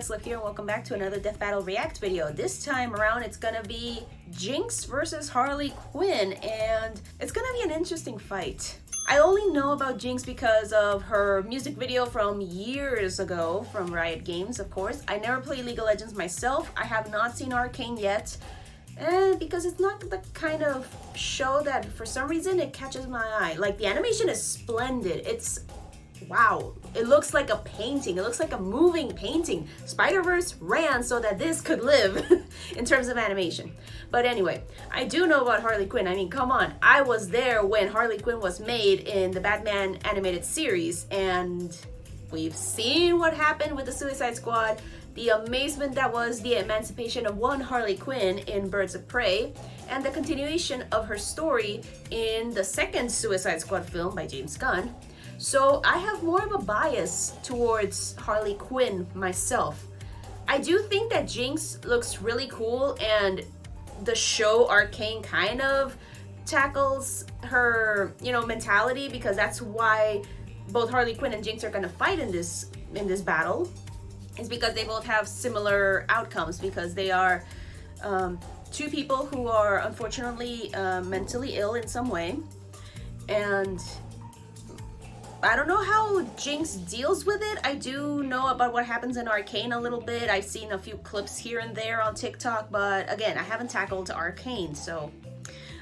Gutslove here, and welcome back to another Death Battle React video. This time around, it's gonna be Jinx versus Harley Quinn, and it's gonna be an interesting fight. I only know about Jinx because of her music video from years ago from Riot Games, of course. I never played League of Legends myself. I have not seen Arcane yet, and because it's not the kind of show that for some reason it catches my eye. Like, the animation is splendid. It's wow, it looks like a painting. It looks like a moving painting. Spider-Verse ran so that this could live in terms of animation. But anyway, I do know about Harley Quinn. I mean, come on. I was there when Harley Quinn was made in the Batman animated series, and we've seen what happened with the Suicide Squad, the amazement that was the emancipation of one Harley Quinn in Birds of Prey, and the continuation of her story in the second Suicide Squad film by James Gunn. So I have more of a bias towards Harley Quinn myself. I do think that Jinx looks really cool, and the show Arcane kind of tackles her, mentality, because that's why both Harley Quinn and Jinx are gonna fight in this battle. Is because they both have similar outcomes, because they are two people who are unfortunately mentally ill in some way, and I don't know how Jinx deals with it. I do know about what happens in Arcane a little bit. I've seen a few clips here and there on TikTok, but again, I haven't tackled Arcane, so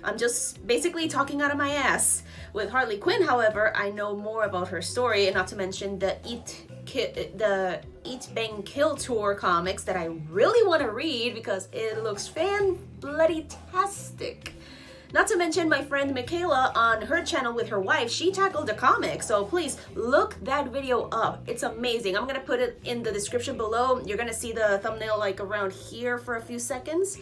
I'm just basically talking out of my ass. With Harley Quinn, however, I know more about her story, and not to mention the Eat Bang Kill Tour comics that I really want to read because it looks fan-bloody-tastic. Not to mention my friend Mikaila on her channel with her wife, she tackled the comic, so please look that video up. It's amazing. I'm gonna put it in the description below. You're gonna see the thumbnail like around here for a few seconds.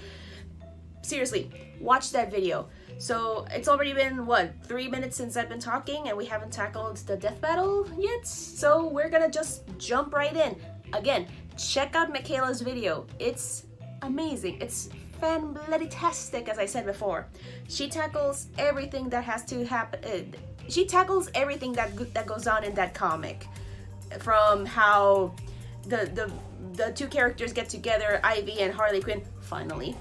Seriously, watch that video. So it's already been, what, 3 minutes since I've been talking, and we haven't tackled the death battle yet, so we're gonna just jump right in. Again, check out Mikaila's video. It's amazing. It's fan-bloody-tastic, as I said before. She tackles everything that has to happen. She tackles everything that goes on in that comic, from how the two characters get together, Ivy and Harley Quinn, finally,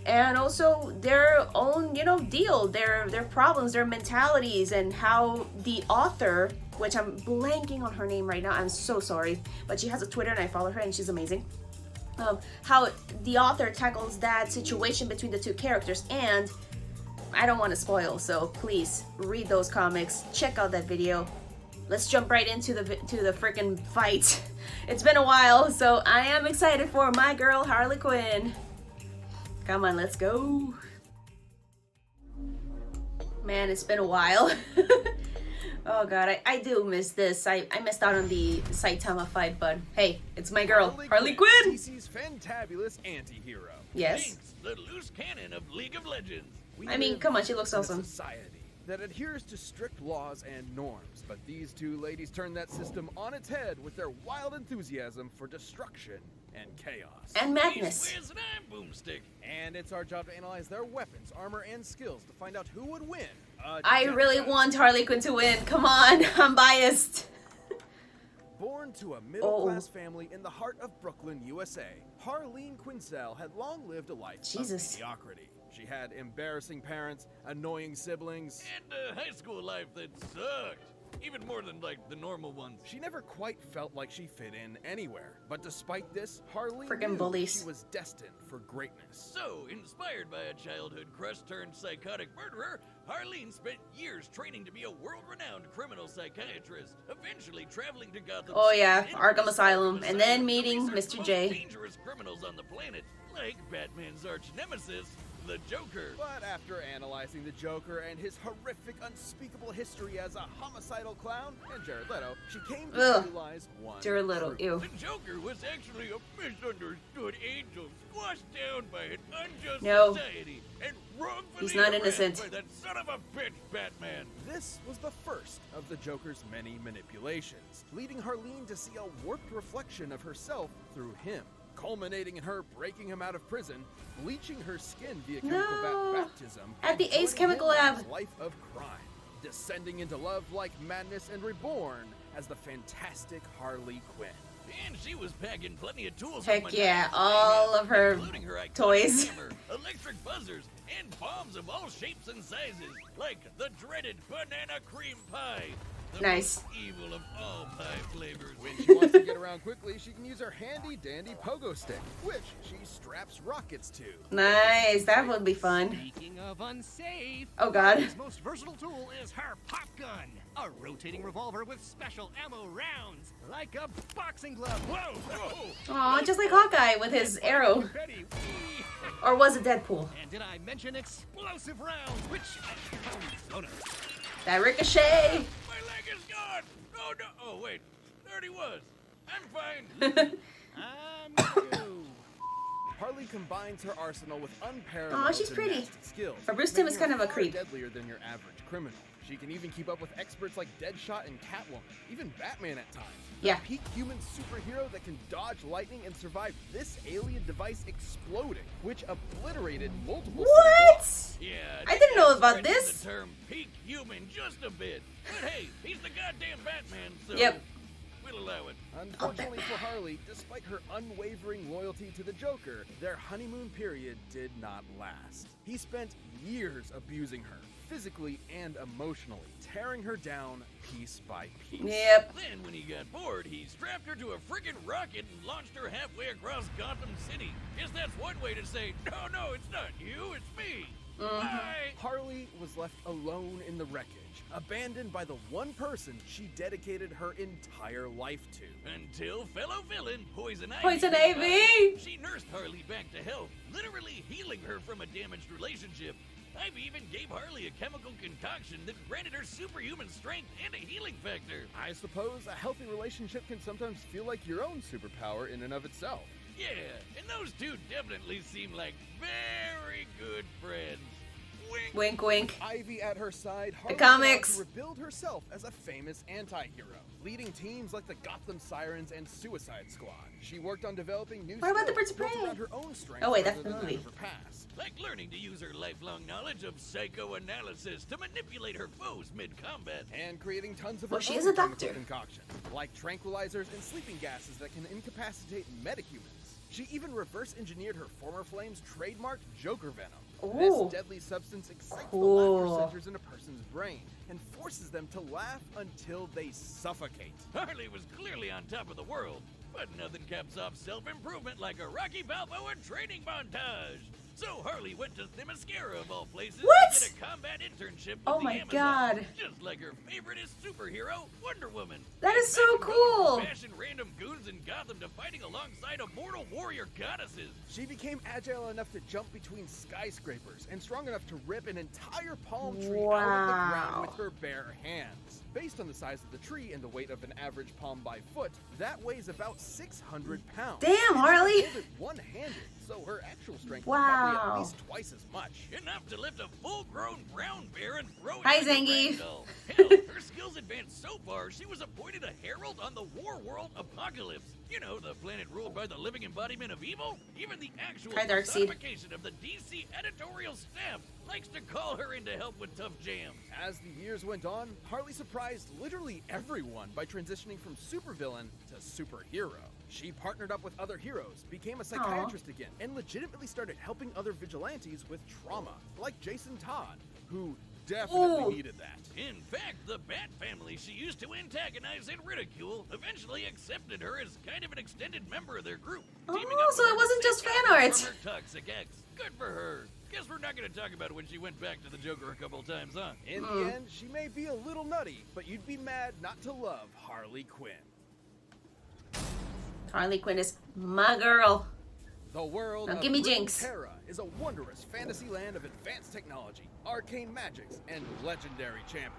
and also their own deal, their problems, their mentalities, and how the author, which I'm blanking on her name right now, I'm so sorry, but she has a Twitter and I follow her and she's amazing. How the author tackles that situation between the two characters, and I don't want to spoil, so please read those comics, check out that video. Let's jump right into the freaking fight. It's been a while, so I am excited for my girl Harley Quinn. Come on, let's go. Man, it's been a while. Oh god, I do miss this. I missed out on the Saitama fight, but hey, it's my girl, Harley Quinn! DC's fantabulous anti-hero. Yes. Jinx, the loose cannon of League of Legends. I mean, come on, she looks awesome. A society that adheres to strict laws and norms, but these two ladies turn that system on its head with their wild enthusiasm for destruction and chaos. And madness. Where's an boomstick? And it's our job to analyze their weapons, armor, and skills to find out who would win. I really want Harley Quinn to win. Come on, I'm biased. Born to a middle-class family in the heart of Brooklyn, USA, Harleen Quinzel had long lived a life of mediocrity. She had embarrassing parents, annoying siblings, And a high school life that sucked. Even more than, the normal ones. She never quite felt like she fit in anywhere. But despite this, Harleen Freaking knew bullies. she was destined for greatness. So, inspired by a childhood crush turned psychotic murderer, Harleen spent years training to be a world-renowned criminal psychiatrist, eventually traveling to Gotham Oh yeah, City Arkham Asylum, and then to meeting research Mr. the J. most dangerous criminals on the planet, like Batman's arch-nemesis, the Joker. But after analyzing the Joker and his horrific, unspeakable history as a homicidal clown, and Jared Leto, she came to realize one Jared Leto, truth. ew. The Joker was actually a misunderstood angel, squashed down by an unjust society, and wrongfully He's not arrested innocent. by that son of a bitch, Batman. This was the first of the Joker's many manipulations, leading Harleen to see a warped reflection of herself through him, culminating in her breaking him out of prison, bleaching her skin via chemical baptism, At the and Ace joining Chemical him in Lab. his life of crime, descending into love like madness and reborn as the fantastic Harley Quinn. And she was packing plenty of tools. Heck yeah, all of her including her iconic toys. hammer, electric buzzers, and bombs of all shapes and sizes, like the dreaded banana cream pie. The Nice. most evil of all pie flavors. When she wants to get around quickly, she can use her handy-dandy pogo stick, which she straps rockets to. Nice, that would be fun. Speaking of unsafe, Oh god. Harley's most versatile tool is her pop gun, a rotating revolver with special ammo rounds, like a boxing glove. Whoa! Whoa. Aw, just like Hawkeye with his arrow. Betty, wee. Or was it Deadpool? And did I mention explosive rounds, which... Oh no. That ricochet. My leg is gone! Oh no! Oh wait, there he was. I'm fine. You. Harley combines her arsenal with unparalleled Aw, she's pretty. gymnastic skills. But Rooster was making kind her of a far creep. deadlier than your average criminal. She can even keep up with experts like Deadshot and Catwoman, even Batman at times. Yeah. A peak human superhero that can dodge lightning and survive this alien device exploding, which obliterated multiple What? Yeah, I didn't know about stretching this. The term peak human just a bit. But hey, he's the goddamn Batman, so Yep. we'll allow it. Unfortunately for Harley, despite her unwavering loyalty to the Joker, their honeymoon period did not last. He spent years abusing her, physically and emotionally, tearing her down piece by piece. Yep. Then, when he got bored, he strapped her to a friggin' rocket and launched her halfway across Gotham City. Guess that's one way to say, no, it's not you, it's me. Bye. Harley was left alone in the wreckage, abandoned by the one person she dedicated her entire life to. Until fellow villain Poison Ivy. Poison came Ivy! by. She nursed Harley back to health, literally healing her from a damaged relationship. Ivy even gave Harley a chemical concoction that granted her superhuman strength and a healing factor. I suppose a healthy relationship can sometimes feel like your own superpower in and of itself. Yeah, and those two definitely seem like very good friends. Wink. Wink, wink. Ivy at her side, Harley comics. set out to rebuild herself as a famous anti-hero, leading teams like the Gotham Sirens and Suicide Squad. She worked on developing new What about the skills Birds of built Prey? around her own strengths Oh, wait, that's rather the than that movie. of her past. Like learning to use her lifelong knowledge of psychoanalysis to manipulate her foes mid-combat. And creating tons of Well, her she own is a chemical doctor. concoctions, like tranquilizers and sleeping gases that can incapacitate metahumans. She even reverse engineered her former flame's trademarked Joker venom. Ooh. This deadly substance excites Cool. the laughter centers in a person's brain and forces them to laugh until they suffocate. Harley was clearly on top of the world, but nothing caps off self-improvement like a Rocky Balboa training montage. So Harley went to Themyscira of all places What? to get a combat internship with Oh the my Amazon, God. just like her favoriteest superhero, Wonder Woman. That is so Imagine going cool. from bashing random goons in Gotham to fighting alongside immortal warrior goddesses. She became agile enough to jump between skyscrapers and strong enough to rip an entire palm tree out of the Wow. ground with her bare hands. Based on the size of the tree and the weight of an average palm by foot, that weighs about 600 pounds. Damn, Harley. She hold it one-handed, so her actual strength is probably Wow. at least twice as much. Enough to lift a full-grown brown bear and throw it Hi, like a Zangief. ragdoll. Hell, her skills advanced so far, she was appointed a herald on the War World Apocalypse. You know, the planet ruled by the living embodiment of evil? Even the actual Hi, Darkseid. personification of the DC editorial staff likes to call her in to help with tough jams. As the years went on, Harley surprised literally everyone by transitioning from supervillain to superhero. She partnered up with other heroes, became a psychiatrist again, and legitimately started helping other vigilantes with trauma, like Jason Todd, who definitely Ooh. needed that. In fact, the Bat family she used to antagonize and ridicule eventually accepted her as kind of an extended member of their group. Oh, teaming up so with it her wasn't to just take fan out art. from her toxic ex. Good for her. Guess we're not going to talk about when she went back to the Joker a couple times, huh? In the end, she may be a little nutty, but you'd be mad not to love Harley Quinn. Harley Quinn is my girl. The world Now of give me Jinx. Runeterra is a wondrous fantasy land of advanced technology, arcane magics, and legendary champions.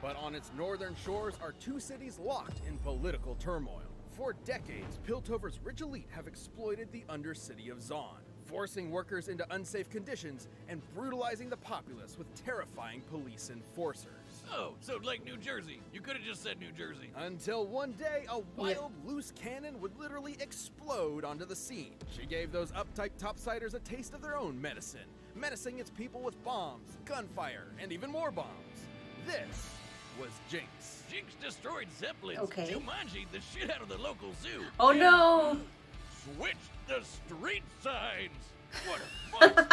But on its northern shores are two cities locked in political turmoil. For decades, Piltover's rich elite have exploited the undercity of Zaun, forcing workers into unsafe conditions and brutalizing the populace with terrifying police enforcers. Oh, so like New Jersey. You could have just said New Jersey. Until one day, a wild, loose cannon would literally explode onto the scene. She gave those uptight topsiders a taste of their own medicine, menacing its people with bombs, gunfire, and even more bombs. This was Jinx. Jinx destroyed Zeppelins. Okay. Jumanji the shit out of the local zoo. Oh and no! Switched the street signs. What a fuck.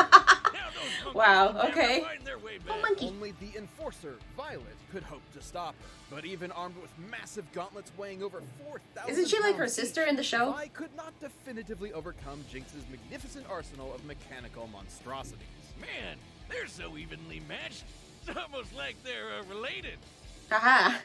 Now those monkeys Wow, will never okay. find their way back. Oh, monkey. Only the enforcer, Violet, could hope to stop her. But even armed with massive gauntlets weighing over 4,000 Isn't she like her pounds sister each, in the show? Vi could not definitively overcome Jinx's magnificent arsenal of mechanical monstrosities. Man, they're so evenly matched. It's almost like they're related. Haha.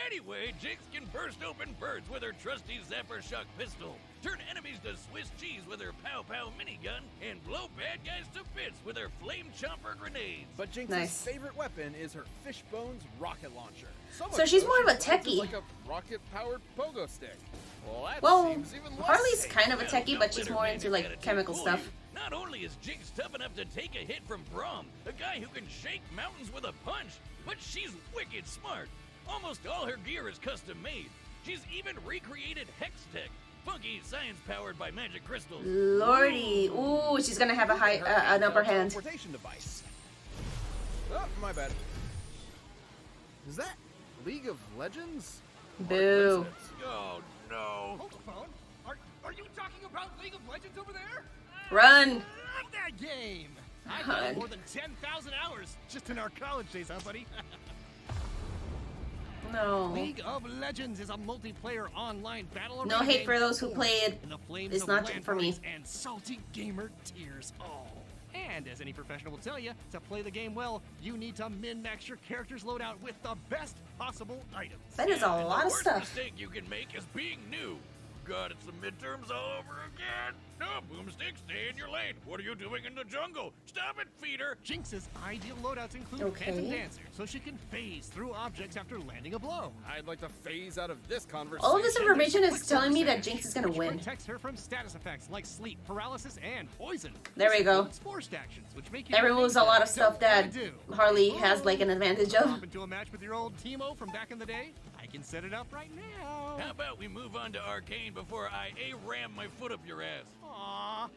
Anyway, Jinx can burst open birds with her trusty Zapper Shock pistol, turn enemies to Swiss cheese with her Pow Pow minigun, and blow bad guys to bits with her Flame Chomper grenades. But Jinx's Nice. favorite weapon is her Fishbones rocket launcher. So she's more of a she rides it techie. like a rocket-powered pogo stick. Well, that Well, seems even less Harley's safe. kind of a Well, techie, don't but she's let her more into manic like attitude chemical fool stuff. you. Not only is Jinx tough enough to take a hit from Braum, the guy who can shake mountains with a punch, but she's wicked smart. Almost all her gear is custom made. She's even recreated Hex Tech, funky science powered by magic crystals. Lordy. Ooh, she's gonna have a high, an upper hand. Teleportation device. Oh, my bad. Is that League of Legends? Boo. Oh no. Hold the phone. Are you talking about League of Legends over there? Run. Love that game. I've Run. done more than 10,000 hours just in our college days, huh, buddy? No. League of Legends is a multiplayer online battle No arena hate game for those who forged play it. in the flames It's of not land for me. parties and salty gamer tears. Oh. And as any professional will tell you, to play the game well, you need to min-max your character's loadout with the best possible items. That is a And lot the of worst stuff. mistake you can make is being new. God, it's the midterms all over again. No, Boomstick, stay in your lane. What are you doing in the jungle? Stop it, feeder. Jinx's ideal loadouts include Okay. Phantom Dancer, so she can phase through objects after landing a blow. I'd like to phase out of this conversation. All of this information is Quick telling me Surge, that Jinx is gonna which win. protects her from status effects like sleep, paralysis, and poison. There we This go. includes forced actions, which make you That do removes things a lot you of stuff don't wanna that do. Harley has like an advantage of. Hop into a match with your old Teemo from back in the day? I can set it up right now. How about we move on to Arcane before I ram my foot up your ass? Aww.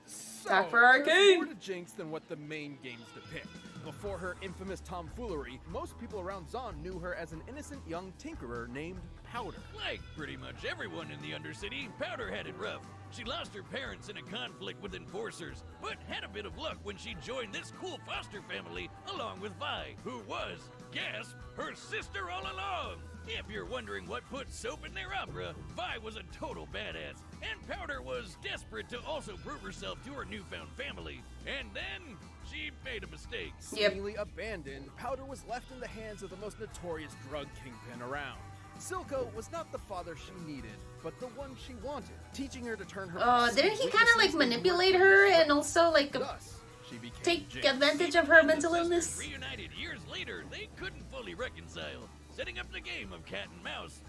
So, Back for there's Arcane. more to Jinx than what the main games depict. Before her infamous tomfoolery, most people around Zon knew her as an innocent young tinkerer named Powder. Like pretty much everyone in the Undercity, Powder had it rough. She lost her parents in a conflict with enforcers, but had a bit of luck when she joined this cool foster family along with Vi, who was, gasp, her sister all along. If you're wondering what put soap in their opera, Vi was a total badass, and Powder was desperate to also prove herself to her newfound family. And then she made a mistake. Yep. Seemingly abandoned, Powder was left in the hands of the most notorious drug kingpin around. Silco was not the father she needed, but the one she wanted, teaching her to turn her. Didn't he kind of like manipulate her and also like Thus, she became take Jinx. advantage of her When the mental sisters illness? Reunited years later, they couldn't fully reconcile, setting up the game of cat and mouse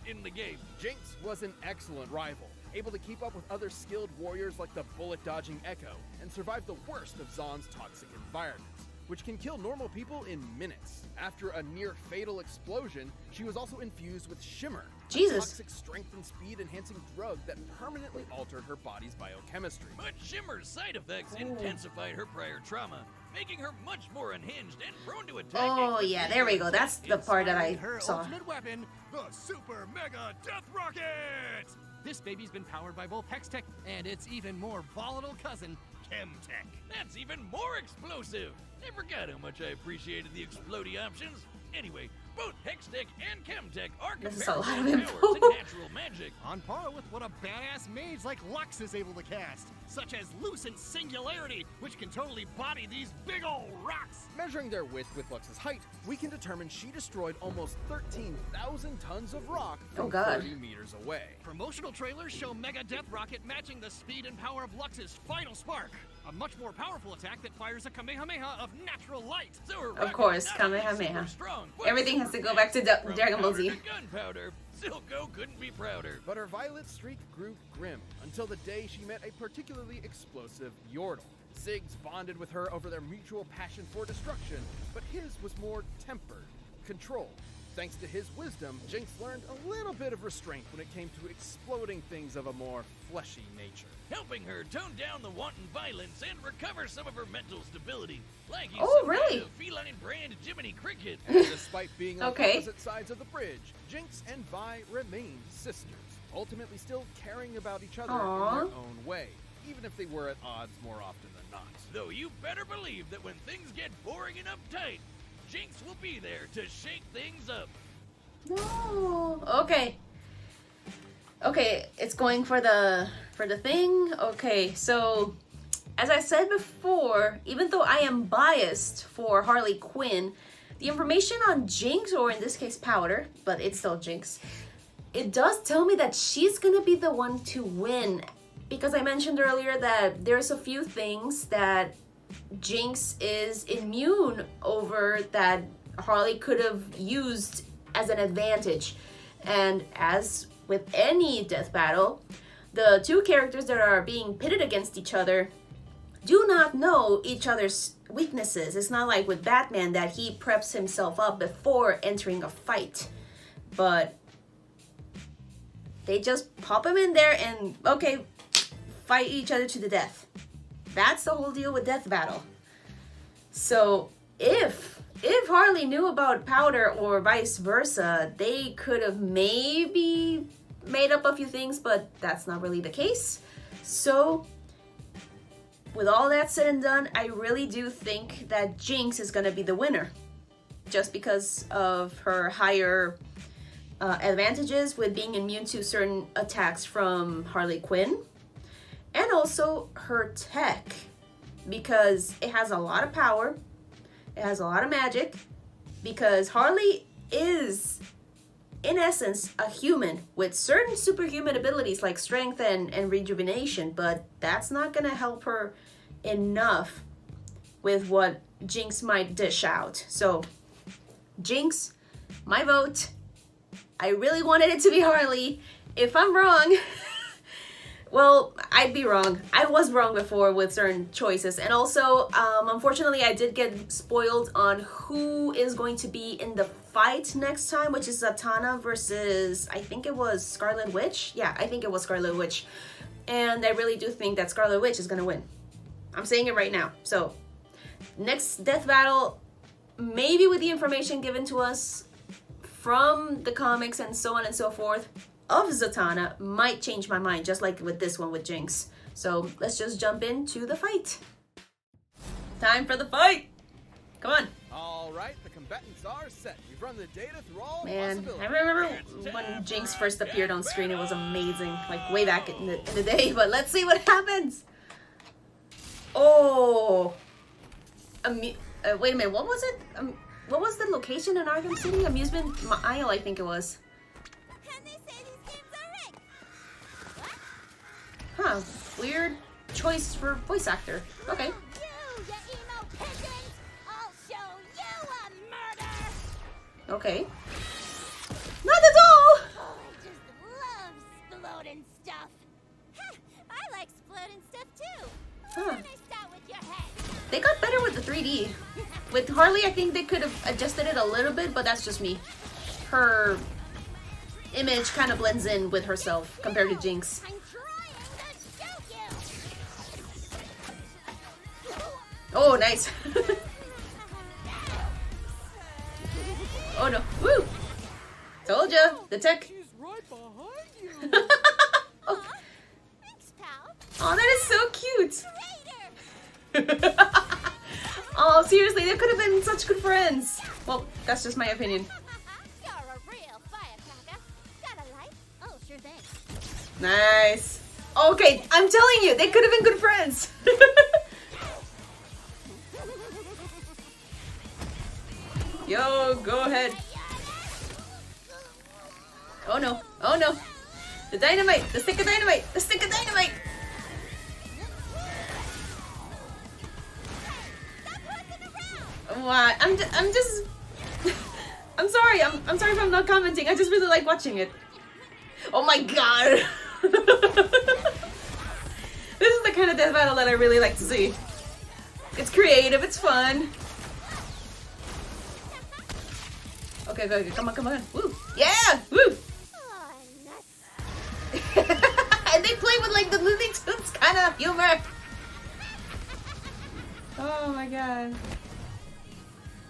in the game. Jinx was an excellent rival, able to keep up with other skilled warriors like the bullet-dodging Echo, and survive the worst of Zon's toxic environments, which can kill normal people in minutes. After a near-fatal explosion, she was also infused with Shimmer, Jesus. a toxic strength and speed-enhancing drug that permanently altered her body's biochemistry. But Shimmer's side effects intensified her prior trauma, making her much more unhinged and prone to attack. Oh yeah, there we go. That's the part that I Her saw. ultimate weapon, the Super Mega Death Rocket! This baby's been powered by both Hextech and its even more volatile cousin, Chemtech. That's even more explosive. I forgot how much I appreciated the explodey options. Anyway, both Hextech and Chemtech are This is a lot comparable of in power info. to natural magic. On par with what a badass mage like Lux is able to cast, such as Lucent Singularity, which can totally body these big ol' rocks. Measuring their width with Lux's height, we can determine she destroyed almost 13,000 tons of rock from Oh, God. 30 meters away. Promotional trailers show Mega Death Rocket matching the speed and power of Lux's Final Spark, a much more powerful attack that fires a Kamehameha of natural light. So her Of rocket course, is not only Kamehameha. super strong, but Everything has to super go back to fast. From Dragon Ball powder Z. to gunpowder, Silco couldn't be prouder. But her violet streak grew grim until the day she met a particularly explosive Yordle. Ziggs bonded with her over their mutual passion for destruction, but his was more tempered, controlled. Thanks to his wisdom, Jinx learned a little bit of restraint when it came to exploding things of a more fleshy nature. Helping her tone down the wanton violence and recover some of her mental stability. Like he's Oh, some really? kind of feline brand Jiminy Cricket. And despite being on Okay. opposite sides of the bridge, Jinx and Vi remained sisters, ultimately still caring about each other Aw. in their own way, even if they were at odds more often than not. Though you better believe that when things get boring and uptight, Jinx will be there to shake things up. No. Okay. Okay, it's going for the thing. Okay, so as I said before, even though I am biased for Harley Quinn, the information on Jinx, or in this case Powder, but it's still Jinx, it does tell me that she's gonna be the one to win. Because I mentioned earlier that there's a few things that Jinx is immune over that Harley could have used as an advantage. And as with any death battle, the two characters that are being pitted against each other do not know each other's weaknesses. It's not like with Batman that he preps himself up before entering a fight. But they just pop him in there and, okay, fight each other to the death. That's the whole deal with death battle. So if Harley knew about Powder or vice versa, they could have maybe made up a few things, but that's not really the case. So with all that said and done, I really do think that Jinx is going to be the winner, just because of her higher advantages with being immune to certain attacks from Harley Quinn, and also her tech, because it has a lot of power, it has a lot of magic, because Harley is, in essence, a human with certain superhuman abilities like strength and rejuvenation, but that's not gonna help her enough with what Jinx might dish out. So, Jinx, my vote. I really wanted it to be Harley. If I'm wrong, well, I'd be wrong. I was wrong before with certain choices. And also, unfortunately, I did get spoiled on who is going to be in the fight next time, which is Zatanna versus, I think it was Scarlet Witch. Yeah, I think it was Scarlet Witch. And I really do think that Scarlet Witch is going to win. I'm saying it right now. So, next death battle, maybe with the information given to us from the comics and so on and so forth, of Zatanna might change my mind, just like with this one with Jinx. So let's just jump into the fight. Time for the fight! Come on. All right, the combatants are set. We've run the data through all Man, possibilities. I remember when Jinx first appeared on screen, it was amazing, like way back in the day, but let's see what happens. Oh, wait a minute, what was it? What was the location in Arkham City? Amusement Isle, I think it was. And they say these games are rigged. What? Huh, weird choice for voice actor. Okay. You emo pigeons! I'll show you a murder! Okay. Not at all! Oh, I just love exploding stuff. I like exploding stuff too. Huh. When I start with your head. They got better with the 3D. With Harley, I think they could have adjusted it a little bit, but that's just me. Her image kind of blends in with herself compared to Jinx. I'm trying to shoot you. Oh, nice. Oh no. Woo! Told ya! The tech. She's right behind you. Oh. Thanks, pal. Oh, that is so cute. Traitor. Oh, seriously, they could have been such good friends. Well, that's just my opinion. You're a real firecracker. Got a light? Oh, sure thing. Nice. Okay, I'm telling you, they could have been good friends. Yo, go ahead. Oh no, oh no. The dynamite, the stick of dynamite, the stick of dynamite. What? I'm just I'm sorry. I'm sorry if I'm not commenting. I just really like watching it. Oh my god. This is the kind of death battle that I really like to see. It's creative, it's fun. Okay, okay, come on, come on. Woo! Yeah! Woo! Oh, nuts. And they play with like the Looney Tunes kind of humor. Oh my god.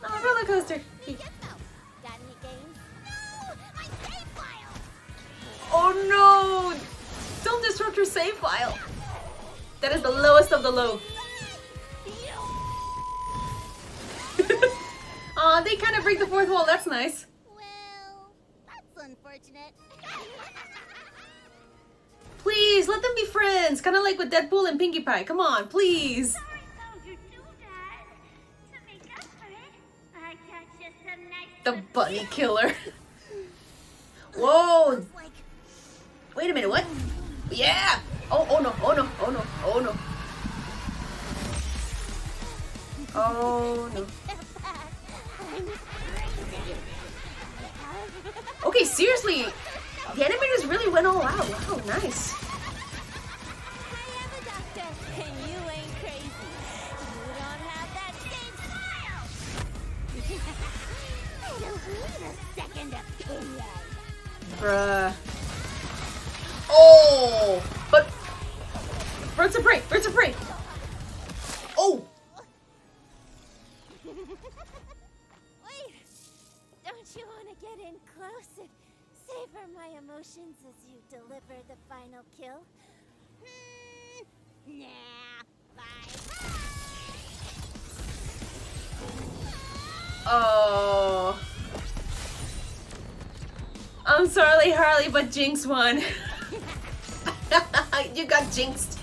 Oh, roller coaster. Hey, Gutslove, got any games? No! My save file! Oh no! Don't disrupt your save file. That is the lowest of the low. Aw, they kind of break the fourth wall. That's nice. Well, that's unfortunate. Please, let them be friends. Kind of like with Deadpool and Pinkie Pie. Come on, please. Sorry, Soldier do that. To make up for it, I got you some nice The bunny killer. Whoa! Like, Wait a minute, what? Yeah! Oh, oh no, oh no, oh no, oh no. Oh no. Okay, seriously, the animators really went all out. Wow, nice. I am a doctor, and you ain't crazy. You don't have that same smile. I don't need a second opinion. Bruh. Oh! But... Birds of prey! Birds of prey! Oh! Wait, don't you want to get in close and savor my emotions as you deliver the final kill? Nah, bye. Oh. I'm sorry, Harley, but Jinx won. You got jinxed.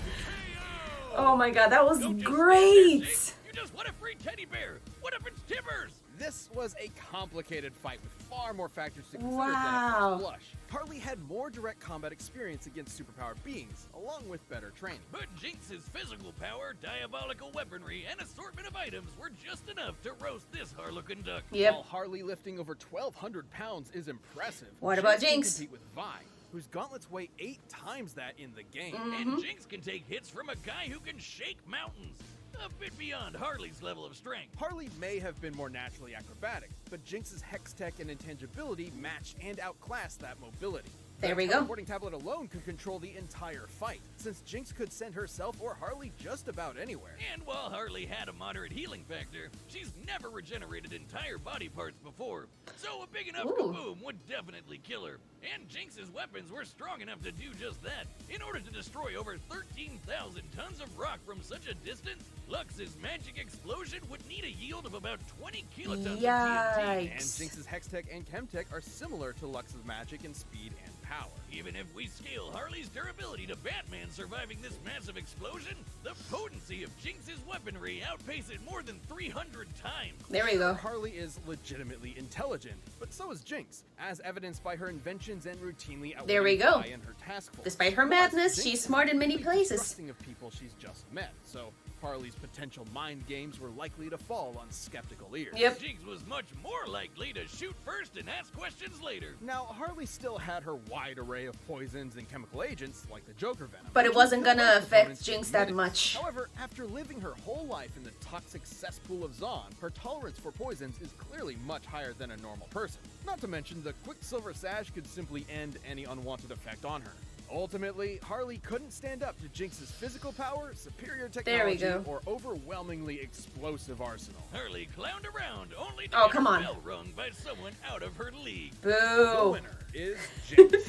Oh my god, that was Don't just stand there, great. Jinx. You just want a free teddy bear. What if it's Timbers? This was a complicated fight with far more factors to consider Wow. than at first blush. Harley had more direct combat experience against superpowered beings, along with better training. But Jinx's physical power, diabolical weaponry, and assortment of items were just enough to roast this Harlequin duck. Yep. While Harley lifting over 1,200 pounds is impressive, What about can Jinx? compete with Vi, whose gauntlets weigh 8 times that in the game. And Jinx can take hits from a guy who can shake mountains. A bit beyond Harley's level of strength. Harley may have been more naturally acrobatic, but Jinx's hex tech and intangibility matched and outclassed that mobility. There The we go. teleporting tablet alone could control the entire fight, since Jinx could send herself or Harley just about anywhere. And while Harley had a moderate healing factor, she's never regenerated entire body parts before. So a big enough Ooh. kaboom would definitely kill her. And Jinx's weapons were strong enough to do just that. In order to destroy over 13,000 tons of rock from such a distance, Lux's magic explosion would need a yield of about 20 kilotons of TNT. Yikes. And Jinx's hex tech and chem tech are similar to Lux's magic in speed and power. Even if we scale Harley's durability to Batman surviving this massive explosion, the potency of Jinx's weaponry outpaces it more than 300 times. There we go. Harley is legitimately intelligent, but so is Jinx, as evidenced by her inventions and routinely outwitting There we go. Vi and her task force. Despite her Plus, madness, Jinx she's is smart in many completely places. trusting of people she's just met, so Harley's potential mind games were likely to fall on skeptical ears. Yep. Jinx was much more likely to shoot first and ask questions later. Now, Harley still had her wide array of poisons and chemical agents, like the Joker venom. But it which wasn't still gonna left affect opponents Jinx in that minutes. much. However, after living her whole life in the toxic cesspool of Zon, her tolerance for poisons is clearly much higher than a normal person. Not to mention, the Quicksilver Sash could simply end any unwanted effect on her. Ultimately, Harley couldn't stand up to Jinx's physical power, superior There we technology, go. or overwhelmingly explosive arsenal. Harley clowned around only to Oh, get come her on. bell rung by someone out of her league. The Boo. winner is Jinx.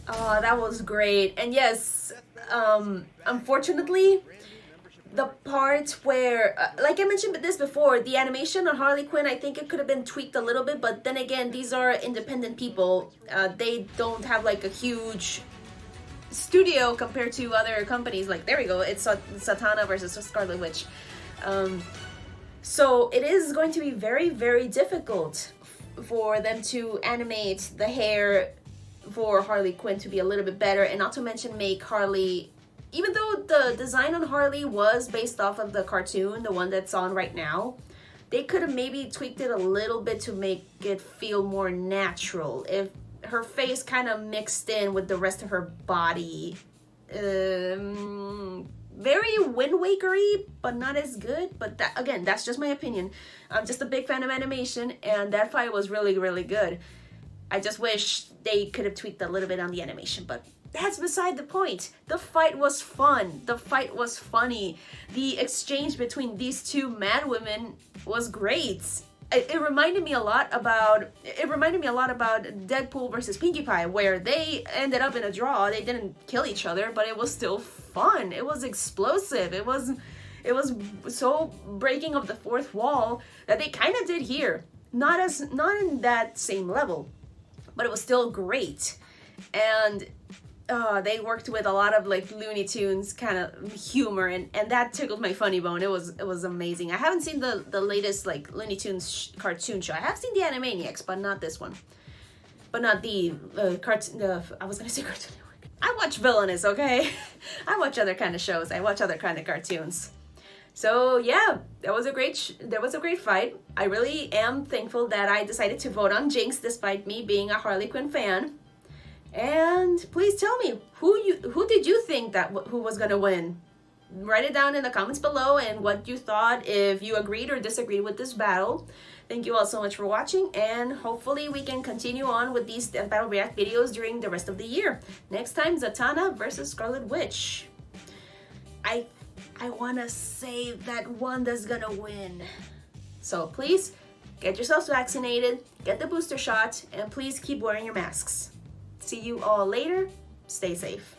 Oh, that was great. And yes, unfortunately, the part where, like I mentioned this before, the animation on Harley Quinn, I think it could have been tweaked a little bit, but then again, these are independent people. They don't have like a huge studio compared to other companies. Like, there we go, it's Satana versus Scarlet Witch. So it is going to be very, very difficult for them to animate the hair for Harley Quinn to be a little bit better, and not to mention make Harley, even though the design on Harley was based off of the cartoon, the one that's on right now, they could have maybe tweaked it a little bit to make it feel more natural. If her face kind of mixed in with the rest of her body, very Wind Waker-y, but not as good. But that, again, that's just my opinion. I'm just a big fan of animation, and that fight was really, really good. I just wish they could have tweaked a little bit on the animation, but that's beside the point. The fight was fun. The fight was funny. The exchange between these two mad women was great. It reminded me a lot about Deadpool versus Pinkie Pie, where they ended up in a draw. They didn't kill each other, but it was still fun. It was explosive. It was so breaking of the fourth wall that they kind of did here. Not in that same level, but it was still great. And they worked with a lot of like Looney Tunes kind of humor, and that tickled my funny bone. It was amazing. I haven't seen the latest like Looney Tunes cartoon show. I have seen the Animaniacs, but not this one. But not the cartoon. I was gonna say Cartoon Network. I watch Villainous, okay? I watch other kind of shows. I watch other kind of cartoons. So yeah, that was a great fight. I really am thankful that I decided to vote on Jinx despite me being a Harley Quinn fan. And please tell me who did you think who was gonna win? Write it down in the comments below and what you thought, if you agreed or disagreed with this battle. Thank you all so much for watching, and hopefully we can continue on with these battle react videos during the rest of the year. Next time, Zatanna versus Scarlet Witch. I wanna say that Wanda's gonna win. So please get yourselves vaccinated, get the booster shot, and please keep wearing your masks. See you all later. Stay safe.